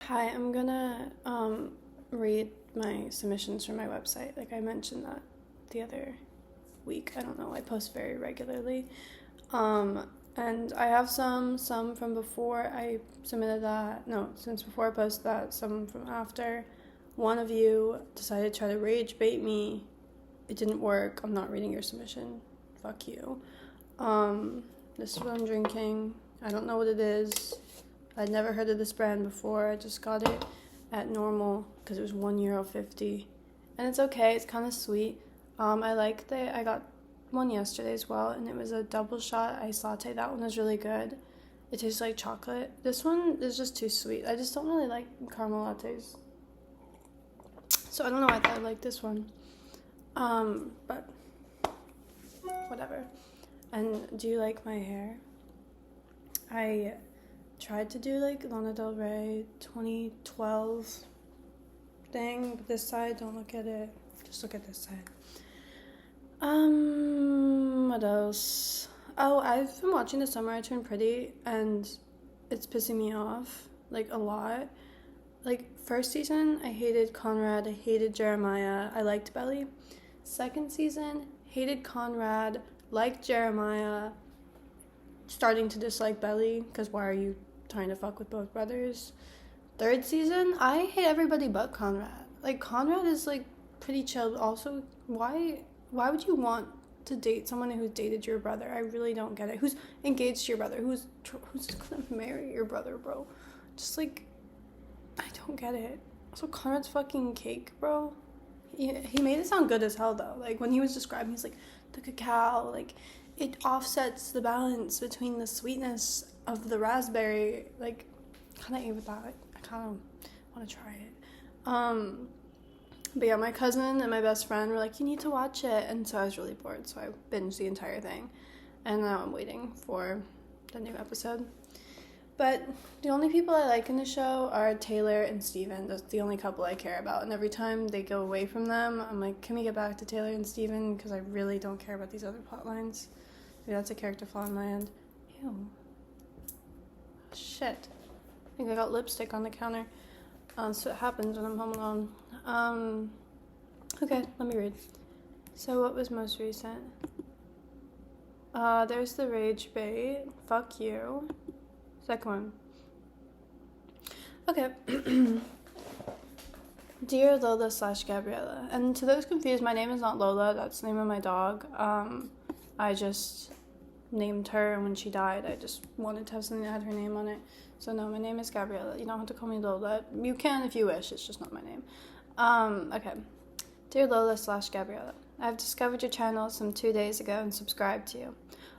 Hi, I'm gonna read my submissions from my website. Like I mentioned that the other week. I don't know. I post very regularly. And I have some from before I submitted that. No, since before I posted that, some from after. One of you decided to try to rage bait me. It didn't work. I'm not reading your submission. Fuck you. This is what I'm drinking. I don't know what it is. I'd never heard of this brand before. I just got it at normal because it was €1.50. And it's okay. It's kind of sweet. I liked it. I got one yesterday as well, and it was a double shot ice latte. That one was really good. It tastes like chocolate. This one is just too sweet. I just don't really like caramel lattes. So I don't know why I thought I liked this one. But whatever. And do you like my hair? I tried to do like Lana Del Rey 2012 thing, but this side, don't look at it. Just look at this side. What else? Oh, I've been watching The Summer I Turned Pretty, and it's pissing me off, like, a lot. Like, first season, I hated Conrad, I hated Jeremiah, I liked Belly. Second season, hated Conrad, liked Jeremiah, starting to dislike Belly, because why are you trying to fuck with both brothers? Third season, I hate everybody but Conrad. Like, Conrad is, like, pretty chill. Also, why would you want to date someone who's dated your brother? I really don't get it. Who's engaged to your brother? Who's gonna marry your brother, bro? Just, like, I don't get it. Also, Conrad's fucking cake, bro. He made it sound good as hell, though. Like, when he was describing, he's like, the cacao, like, it offsets the balance between the sweetness of the raspberry. Like, kind of ate with that. I kind of want to try it. But yeah, my cousin and my best friend were like, you need to watch it. And so I was really bored, so I binged the entire thing. And now I'm waiting for the new episode. But the only people I like in the show are Taylor and Steven. That's the only couple I care about. And every time they go away from them, I'm like, can we get back to Taylor and Steven? Because I really don't care about these other plot lines. Maybe that's a character flaw on my end. Ew. Shit. I think I got lipstick on the counter. So it happens when I'm home alone. Okay, let me read. So what was most recent? There's the rage bait. Fuck you. Second one. Okay. Dear Lola / Gabriella. And to those confused, my name is not Lola. That's the name of my dog. I just named her, and when she died, I just wanted to have something that had her name on it. So no, my name is Gabriella. You don't have to call me Lola. You can if you wish. It's just not my name. Okay. Dear Lola / Gabriella. I've discovered your channel some 2 days ago and subscribed to you.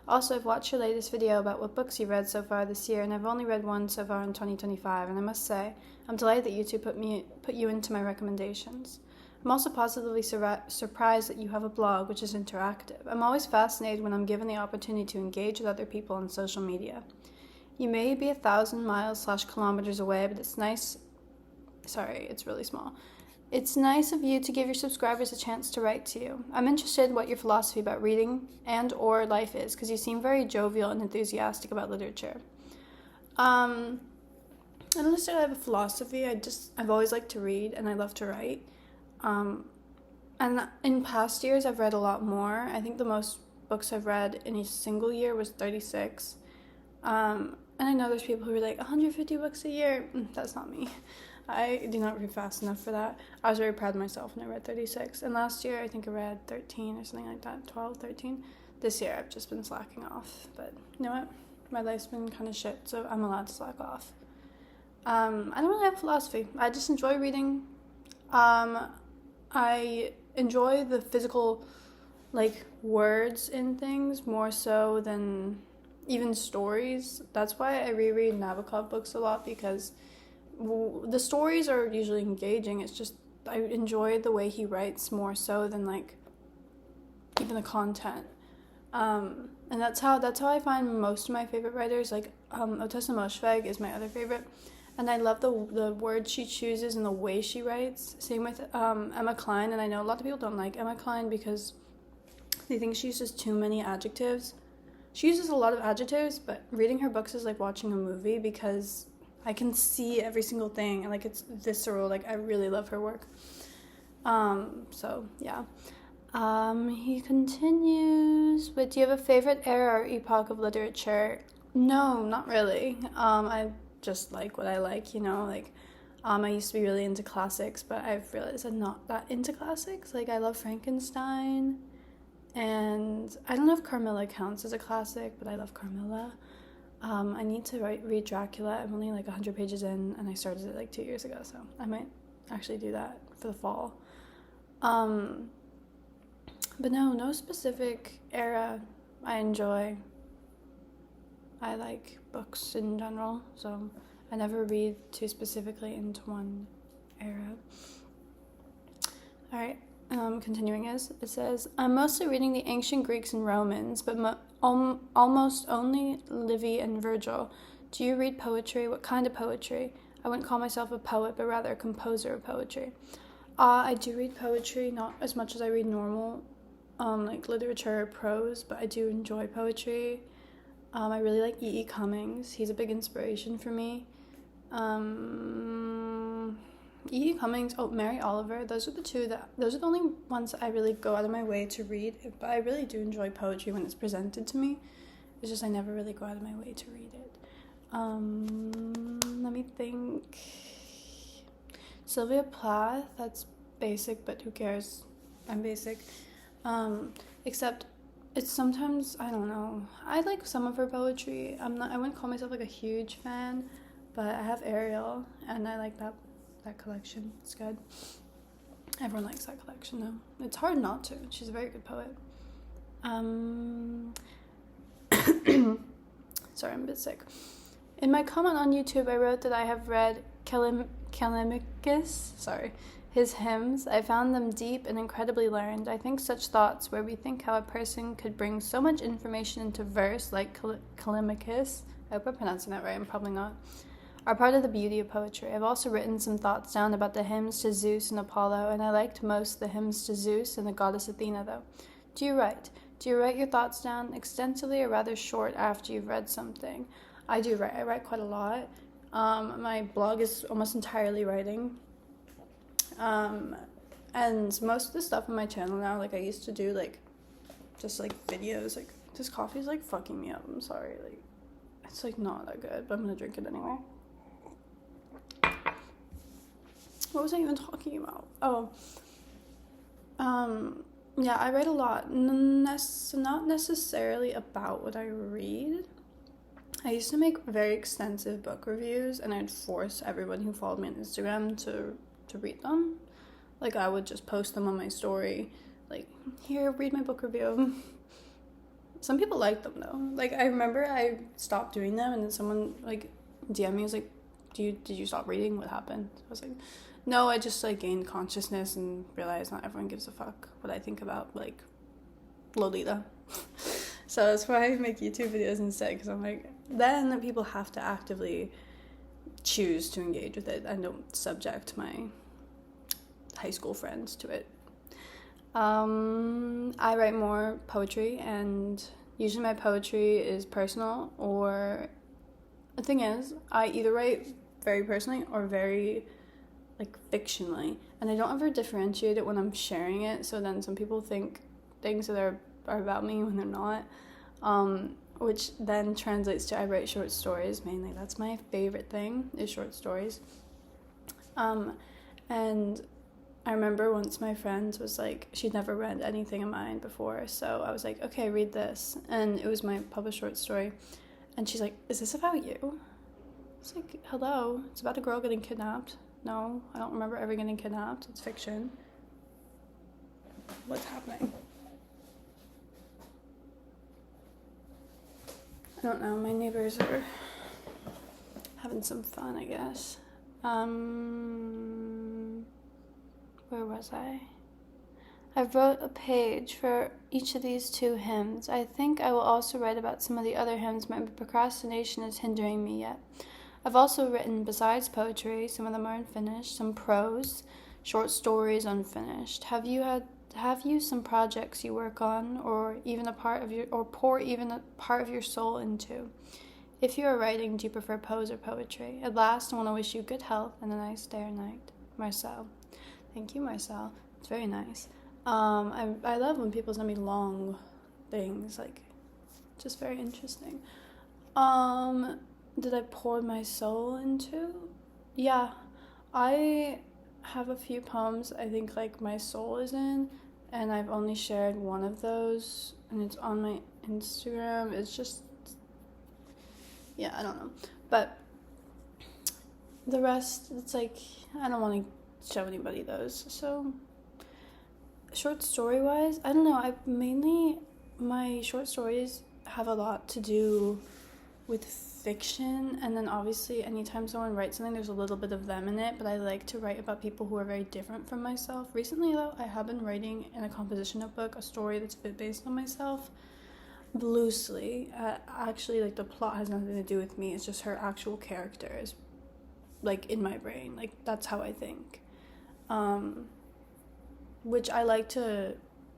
Also, I've watched your latest video about what books you've read so far this year, and I've only read one so far in 2025, and I must say, I'm delighted that you two put you into my recommendations. I'm also positively surprised that you have a blog which is interactive. I'm always fascinated when I'm given the opportunity to engage with other people on social media. You may be 1,000 miles / kilometers away, but it's nice. Sorry, it's really small. It's nice of you to give your subscribers a chance to write to you. I'm interested in what your philosophy about reading and or life is, because you seem very jovial and enthusiastic about literature. I don't necessarily have a philosophy. I've always liked to read, and I love to write. And in past years, I've read a lot more. I think the most books I've read in a single year was 36. And I know there's people who are like, 150 books a year. That's not me. I do not read fast enough for that. I was very proud of myself when I read 36. And last year, I think I read 13 or something like that, 12, 13. This year, I've just been slacking off. But you know what? My life's been kind of shit, so I'm allowed to slack off. I don't really have a philosophy. I just enjoy reading. I enjoy the physical, like, words in things more so than even stories. That's why I reread Nabokov books a lot, because the stories are usually engaging. It's just I enjoy the way he writes more so than, like, even the content. And that's how I find most of my favorite writers. Like, Ottessa Moshfegh is my other favorite. And I love the words she chooses and the way she writes. Same with Emma Cline. And I know a lot of people don't like Emma Cline because they think she uses too many adjectives. She uses a lot of adjectives, but reading her books is like watching a movie because I can see every single thing, and like it's visceral. Like I really love her work. So yeah. He continues with, do you have a favorite era or epoch of literature? No, not really. I just like what I like, you know, like, I used to be really into classics, but I've realized I'm not that into classics. Like, I love Frankenstein, and I don't know if Carmilla counts as a classic, but I love Carmilla. I need to read Dracula. I'm only like 100 pages in, and I started it like 2 years ago, so I might actually do that for the fall. But no specific era I enjoy. I like books in general, so I never read too specifically into one era. Alright, continuing it says, I'm mostly reading the ancient Greeks and Romans, but almost only Livy and Virgil. Do you read poetry? What kind of poetry? I wouldn't call myself a poet, but rather a composer of poetry. I do read poetry, not as much as I read normal, like literature or prose, but I do enjoy poetry. I really like E.E. Cummings. He's a big inspiration for me. E.E. Cummings, Mary Oliver, those are the only ones that I really go out of my way to read, but I really do enjoy poetry when it's presented to me. It's just I never really go out of my way to read it. Let me think. Sylvia Plath, that's basic, but who cares? I'm basic. Except it's sometimes, I don't know. I like some of her poetry. I wouldn't call myself like a huge fan, but I have Ariel, and I like that collection. It's good. Everyone likes that collection though. It's hard not to. She's a very good poet. Sorry, I'm a bit sick. In my comment on YouTube, I wrote that I have read Callimachus, his hymns. I found them deep and incredibly learned. I think such thoughts, where we think how a person could bring so much information into verse, like Callimachus, I hope I'm pronouncing that right, I'm probably not, are part of the beauty of poetry. I've also written some thoughts down about the hymns to Zeus and Apollo, and I liked most the hymns to Zeus and the goddess Athena, though. Do you write your thoughts down extensively or rather short after you've read something? I do write. I write quite a lot. My blog is almost entirely writing. And most of the stuff on my channel now, like I used to do like just like videos, like this coffee is like fucking me up. I'm sorry, like it's like not that good, but I'm gonna drink it anyway. What was I even talking about? Yeah, I write a lot. Not necessarily about what I read. I used to make very extensive book reviews, and I'd force everyone who followed me on Instagram to read them. Like, I would just post them on my story, like, here, read my book review. Some people liked them, though. Like, I remember I stopped doing them, and then someone, like, DM'd me, was like, did you stop reading? What happened? I was like, no, I just, like, gained consciousness and realized not everyone gives a fuck what I think about, like, Lolita. So that's why I make YouTube videos instead, because I'm like, then people have to actively choose to engage with it and don't subject my high school friends to it. I write more poetry, and usually my poetry is personal, or the thing is, I either write very personally or very like fictionally, and I don't ever differentiate it when I'm sharing it, so then some people think things that are about me when they're not, which then translates to I write short stories mainly. That's my favorite thing, is short stories. And I remember once my friend was like, she'd never read anything of mine before, so I was like, okay, read this, and it was my published short story, and she's like, is this about you? It's like, hello, it's about a girl getting kidnapped. No, I don't remember ever getting kidnapped. It's fiction. What's happening? I don't know. My neighbors are having some fun, I guess. Where was I? I wrote a page for each of these 2 hymns. I think I will also write about some of the other hymns. My procrastination is hindering me yet. I've also written, besides poetry, some of them are unfinished, some prose, short stories unfinished. Have you some projects you work on, or even pour even a part of your soul into? If you are writing, do you prefer prose or poetry? At last, I want to wish you good health and a nice day or night. Marcel. Thank you, Marcel. It's very nice. I love when people send me long things, like, just very interesting. Did I pour my soul into? Yeah, I have a few poems I think, like, my soul is in, and I've only shared one of those, and it's on my Instagram. It's just, yeah, I don't know. But the rest, it's like, I don't want to show anybody those. So, short story-wise, I don't know. My short stories have a lot to do with fiction, and then obviously anytime someone writes something, there's a little bit of them in it, but I like to write about people who are very different from myself. Recently, though, I have been writing in a composition notebook a story that's based on myself, loosely. Actually, like, the plot has nothing to do with me. It's just her actual character is, like, in my brain. Like, that's how I think. Which I like to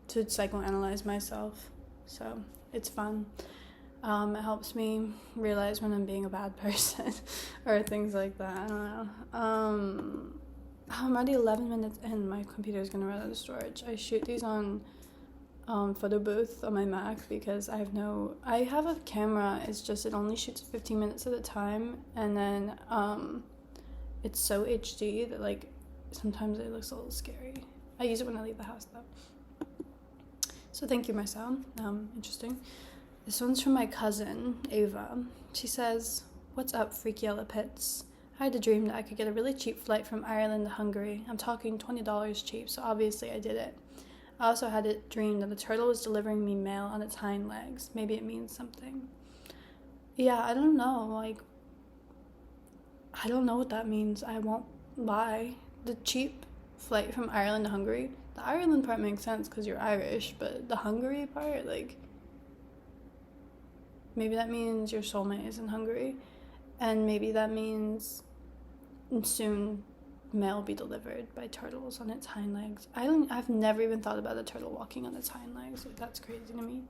psychoanalyze myself, so it's fun. It helps me realize when I'm being a bad person or things like that. I don't know. I'm already 11 minutes in. My computer's gonna run out of storage. I shoot these on photo booth on my Mac because I have a camera. It's just it only shoots 15 minutes at a time, and then it's so HD that, like, sometimes it looks a little scary. I use it when I leave the house, though. So thank you, Marcel. Interesting. This one's from my cousin, Ava. She says, "What's up, Freaky Yellow Pits? I had a dream that I could get a really cheap flight from Ireland to Hungary. I'm talking $20 cheap, so obviously I did it. I also had a dream that a turtle was delivering me mail on its hind legs. Maybe it means something." Yeah, I don't know. Like, I don't know what that means. I won't lie. The cheap flight from Ireland to Hungary. The Ireland part makes sense because you're Irish, but the Hungary part, like, maybe that means your soulmate is in Hungary, and maybe that means soon mail will be delivered by turtles on its hind legs. I've never even thought about a turtle walking on its hind legs. Like, that's crazy to me.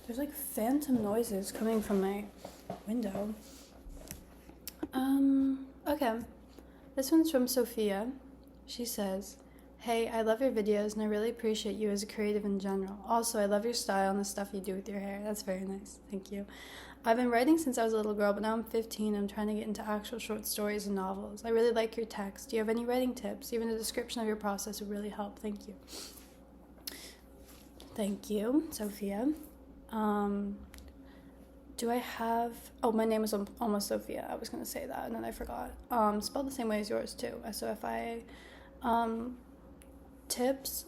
There's, like, phantom noises coming from my window. Okay. This one's from Sophia. She says, "Hey, I love your videos and I really appreciate you as a creative in general. Also, I love your style and the stuff you do with your hair. That's very nice. Thank you. I've been writing since I was a little girl, but now I'm 15 and I'm trying to get into actual short stories and novels. I really like your text. Do you have any writing tips? Even a description of your process would really help. Thank you." Thank you, Sophia. Do I have... Oh, my name is almost Sophia. I was going to say that, and then I forgot. Spelled the same way as yours, too. S-O-F-I-A. Tips.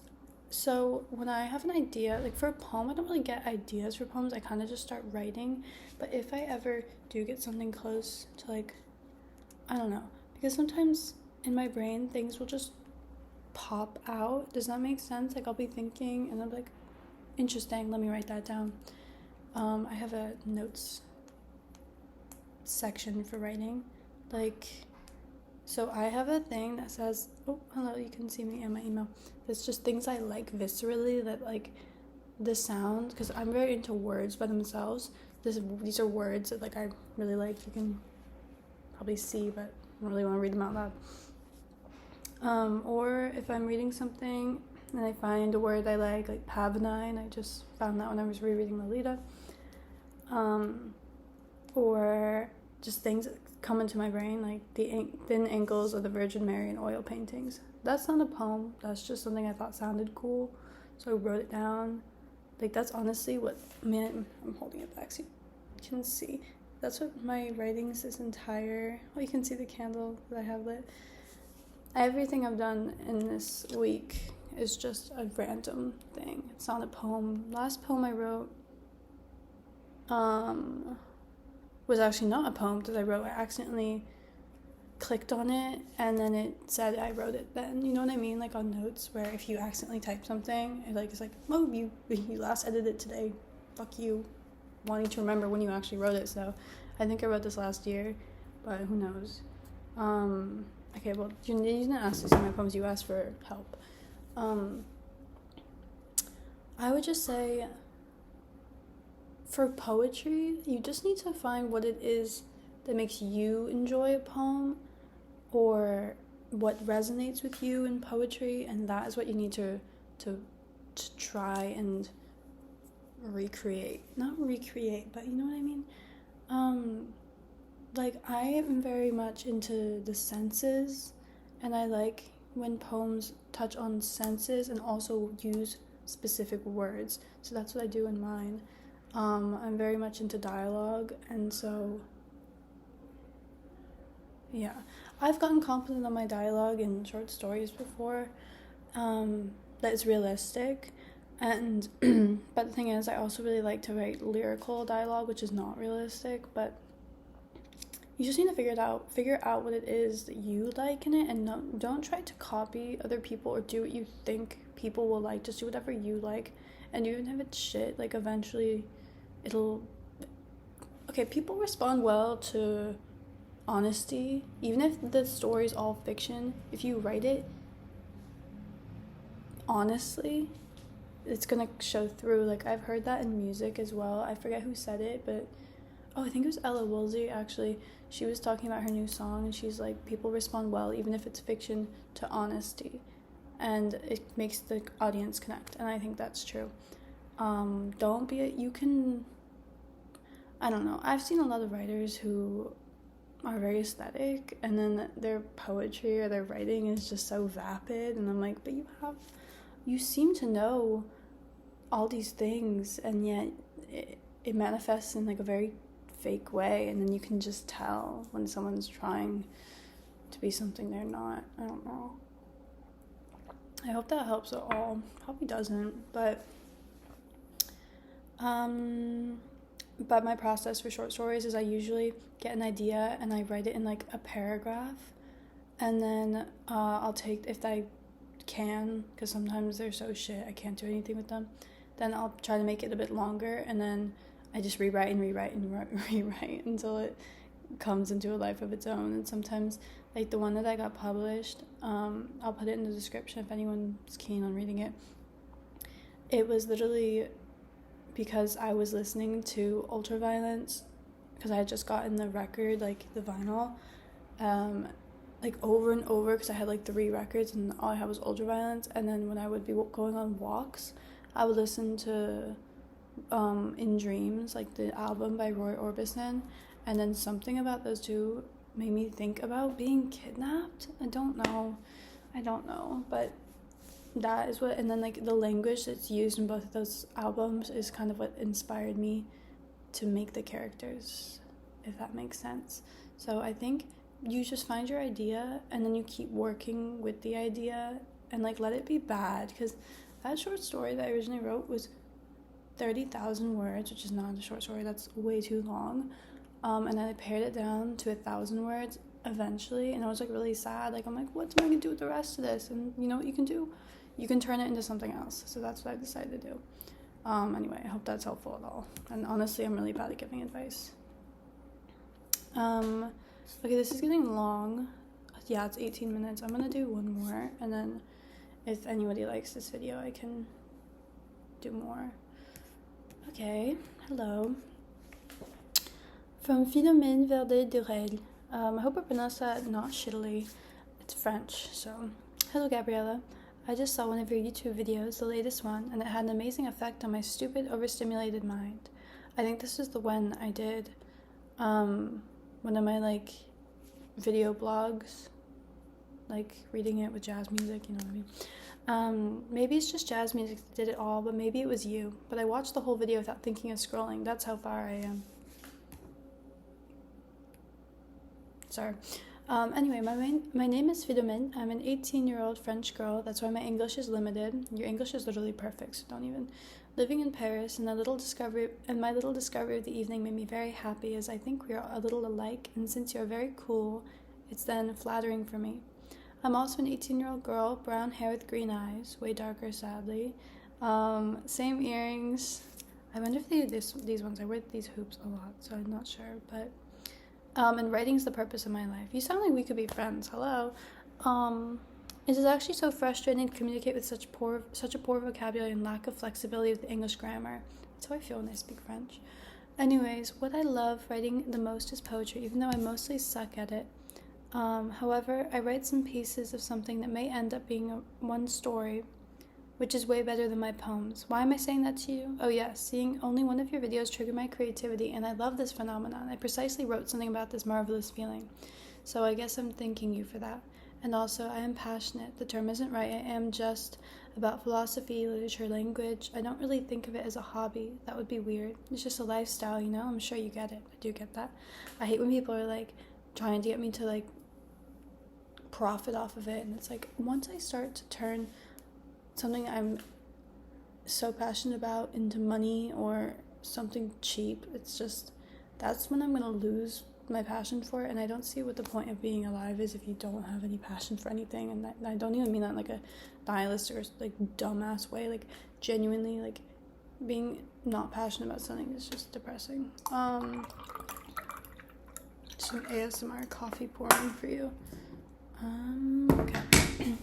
So when I have an idea, like, for a poem, I don't really get ideas for poems. I kind of just start writing. But if I ever do get something close to, like, I don't know. Because sometimes in my brain, things will just pop out. Does that make sense? Like, I'll be thinking, and I'm like, interesting, let me write that down. I have a notes section for writing. Like, so I have a thing that says, oh, hello, you can see me in my email. It's just things I like viscerally, that, like, the sound, because I'm very into words by themselves. These are words that, like, I really like. You can probably see, but I don't really want to read them out loud. Or if I'm reading something and I find a word I like Pavnine, I just found that when I was rereading Lolita. Or just things that come into my brain, like the thin ankles of the Virgin Mary in oil paintings. That's not a poem. That's just something I thought sounded cool, so I wrote it down. Like, that's honestly what... Man, I'm holding it back so you can see. That's what my writings this entire... Oh, you can see the candle that I have lit. Everything I've done in this week is just a random thing. It's not a poem. Last poem I wrote was actually not a poem that I wrote. I accidentally clicked on it and then it said I wrote it then. You know what I mean? Like on notes, where if you accidentally type something, it's like, oh, you last edited it today. Fuck you, wanting to remember when you actually wrote it. So I think I wrote this last year, but who knows? Okay, well, you didn't ask to see my poems. You asked for help. Um, I would just say, for poetry, you just need to find what it is that makes you enjoy a poem, or what resonates with you in poetry, and that is what you need to try and recreate. Not recreate, but you know what I mean? Like, I am very much into the senses, and I like when poems touch on senses and also use specific words. So that's what I do in mine. I'm very much into dialogue, and so yeah, I've gotten confident on my dialogue in short stories before, that is realistic, and but the thing is, I also really like to write lyrical dialogue, which is not realistic, but you just need to figure out what it is that you like in it, and don't try to copy other people or do what you think people will like. Just do whatever you like, and even if it's shit, like, eventually it'll, okay, people respond well to honesty, even if the story's all fiction. If you write it honestly, it's gonna show through. Like, I've heard that in music as well. I forget who said it, but I think it was Ella Woolsey, actually. She was talking about her new song, and she's like, people respond well, even if it's fiction, to honesty, and it makes the audience connect, and I think that's true. Don't be you can, I don't know, I've seen a lot of writers who are very aesthetic, and then their poetry or their writing is just so vapid, and I'm like, but you seem to know all these things, and yet it manifests in like a very fake way, and then you can just tell when someone's trying to be something they're not. I don't know. I hope that helps at all. Probably doesn't, but my process for short stories is I usually get an idea and I write it in like a paragraph, and then I'll take, if I can, because sometimes they're so shit I can't do anything with them, then I'll try to make it a bit longer, and then I just rewrite until it comes into a life of its own. And sometimes, like the one that I got published, I'll put it in the description if anyone's keen on reading it. It was literally because I was listening to Ultraviolence, because I had just gotten the record, like the vinyl, like over and over, because I had like 3 records and all I had was Ultraviolence. And then when I would be going on walks, I would listen to In Dreams, like the album by Roy Orbison, and then something about those two made me think about being kidnapped. I don't know, but that is what, and then like the language that's used in both of those albums is kind of what inspired me to make the characters, if that makes sense. So I think you just find your idea, and then you keep working with the idea, and like let it be bad, because that short story that I originally wrote was 30,000 words, which is not a short story, that's way too long, and then I pared it down to 1,000 words eventually, and I was like really sad, like I'm like, what am I gonna do with the rest of this? And you know what you can do? You can turn it into something else. So that's what I decided to do. Anyway, I hope that's helpful at all, and honestly I'm really bad at giving advice. Okay, this is getting long. Yeah, it's 18 minutes. I'm gonna do one more, and then if anybody likes this video, I can do more. Okay, hello. From Philomène Verdet-Durel. I hope I pronounced that not shittily. It's French, so. Hello, Gabriella. I just saw one of your YouTube videos, the latest one, and it had an amazing effect on my stupid, overstimulated mind. I think this is the one I did, one of my, like, video blogs, like, reading it with jazz music, you know what I mean? Maybe it's just jazz music that did it all, but maybe it was you. But I watched the whole video without thinking of scrolling. That's how far I am. Sorry. Anyway, my name is Philomène. I'm an 18-year-old French girl. That's why my English is limited. Your English is literally perfect, so don't even. Living in Paris, and my little discovery of the evening made me very happy, as I think we are a little alike, and since you're very cool, it's then flattering for me. I'm also an 18-year-old girl, brown hair with green eyes, way darker, sadly. Same earrings. I wonder if they do these ones. I wear these hoops a lot, so I'm not sure, but... and writing's the purpose of my life. You sound like we could be friends. Hello. It is actually so frustrating to communicate with such a poor vocabulary and lack of flexibility with the English grammar. That's how I feel when I speak French. Anyways, what I love writing the most is poetry, even though I mostly suck at it. However, I write some pieces of something that may end up being one story, which is way better than my poems. Why am I saying that to you? Oh yes, seeing only one of your videos triggered my creativity, and I love this phenomenon. I precisely wrote something about this marvelous feeling. So I guess I'm thanking you for that. And also, I am passionate. The term isn't right. I am just about philosophy, literature, language. I don't really think of it as a hobby. That would be weird. It's just a lifestyle, you know? I'm sure you get it. I do get that. I hate when people are, like, trying to get me to, like, profit off of it. And it's like, once I start to turn something I'm so passionate about into money or something cheap, it's just, that's when I'm going to lose my passion for it. And I don't see what the point of being alive is if you don't have any passion for anything. And I don't even mean that in like a nihilist or like dumbass way. Like genuinely, like being not passionate about something is just depressing. Some ASMR coffee pouring for you. Okay.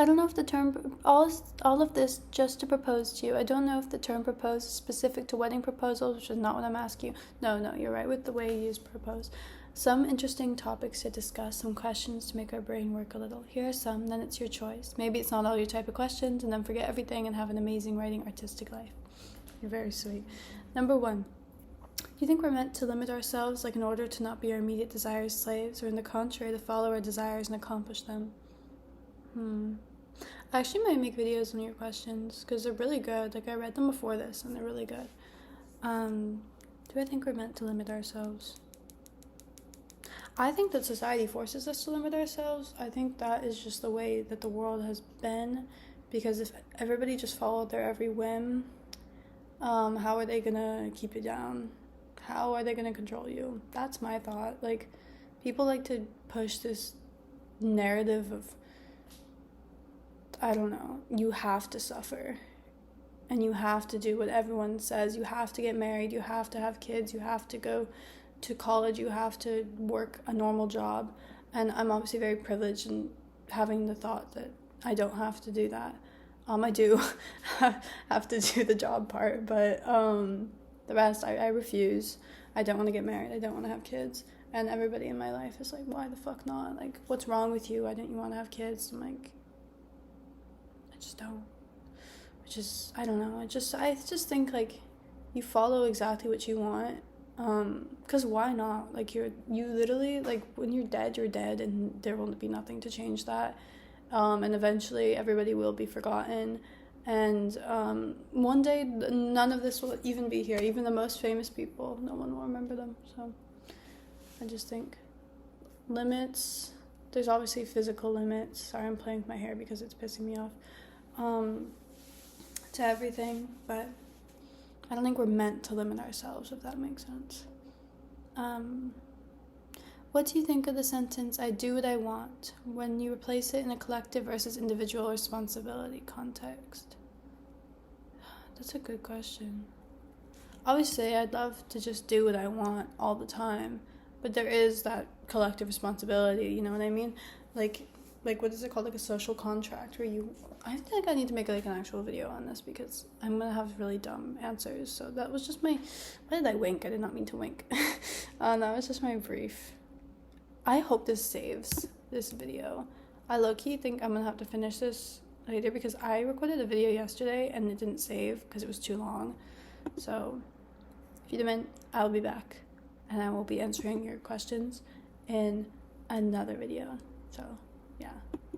I don't know if the term, all of this just to propose to you. I don't know if the term propose is specific to wedding proposals, which is not what I'm asking you. No, you're right with the way you use propose. Some interesting topics to discuss, some questions to make our brain work a little. Here are some, then it's your choice. Maybe it's not all your type of questions, and then forget everything and have an amazing writing artistic life. You're very sweet. Number 1. Do you think we're meant to limit ourselves, like in order to not be our immediate desires' slaves, or in the contrary, to follow our desires and accomplish them? I actually might make videos on your questions, because they're really good. Like, I read them before this, and they're really good. Do I think we're meant to limit ourselves? I think that society forces us to limit ourselves. I think that is just the way that the world has been, because if everybody just followed their every whim, how are they gonna keep you down? How are they gonna control you? That's my thought. Like, people like to push this narrative of, I don't know, you have to suffer, and you have to do what everyone says. You have to get married, you have to have kids, you have to go to college, you have to work a normal job. And I'm obviously very privileged in having the thought that I don't have to do that. I do have to do the job part, but the rest, I refuse. I don't want to get married, I don't want to have kids. And everybody in my life is like, why the fuck not? Like, what's wrong with you? Why don't you want to have kids? I'm like, I just don't. I don't know. I just think, like, you follow exactly what you want. Because why not? Like, you literally, like, when you're dead, and there will be nothing to change that. And eventually everybody will be forgotten. And one day, none of this will even be here. Even the most famous people, no one will remember them. So I just think limits. There's obviously physical limits. Sorry, I'm playing with my hair because it's pissing me off. To everything, but I don't think we're meant to limit ourselves, if that makes sense. What do you think of the sentence, I do what I want, when you replace it in a collective versus individual responsibility context? That's a good question. Obviously, I'd love to just do what I want all the time, but there is that collective responsibility, you know what I mean? Like what is it called? Like a social contract where I think I need to make like an actual video on this because I'm gonna have really dumb answers. So that was just why did I wink? I did not mean to wink. That was just my brief. I hope this saves this video. I low-key think I'm gonna have to finish this later because I recorded a video yesterday and it didn't save because it was too long. So if you demand, I'll be back and I will be answering your questions in another video. So yeah.